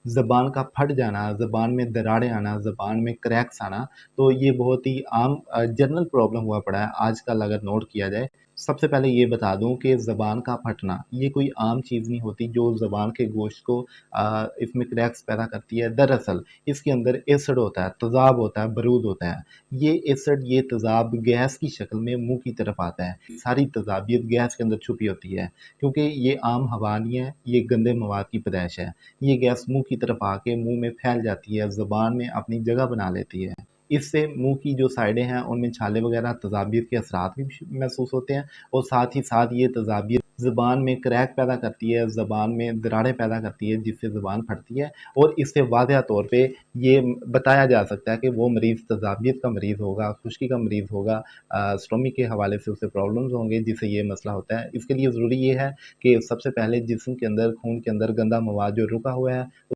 ज़बान का फट जाना, ज़बान में दरारें आना, ज़बान में क्रैक्स आना, तो ये बहुत ही आम जनरल प्रॉब्लम हुआ पड़ा है आजकल अगर नोट किया जाए। सबसे पहले ये बता दूँ कि ज़बान का फटना ये कोई आम चीज़ नहीं होती जो ज़बान के गोश्त को इसमें क्रैक्स पैदा करती है। दरअसल इसके अंदर एसिड होता है, तेज़ाब होता है, बरूद होता है। ये एसिड, ये तेज़ाब गैस की शक्ल में मुँह की तरफ आता है। सारी तेज़ाबियत गैस के अंदर छुपी होती है, क्योंकि ये आम हवा नहीं है, ये गंदे मवाद की पैदाइश है। ये गैस मुँह की तरफ आके मुँह में फैल जाती है, ज़ुबान में अपनी जगह बना लेती है। इससे मुँह की जो साइडें हैं उनमें छाले वगैरह तेज़ाबियत के असरात भी महसूस होते हैं और साथ ही साथ ये तेज़ाबियत ज़ुबान में क्रैक पैदा करती है, ज़ुबान में दरारें पैदा करती है जिससे ज़ुबान फटती है और इससे वाज़ह तौर पे ये बताया जा सकता है कि वो मरीज़ तेज़ाबियत का मरीज़ होगा, खुश्की का मरीज़ होगा, स्टोमक के हवाले से उसे प्रॉब्लम्स होंगे जिससे ये मसला होता है। इसके लिए ज़रूरी ये है कि सबसे पहले जिस्म के अंदर, खून के अंदर गंदा मवाद जो रुका हुआ है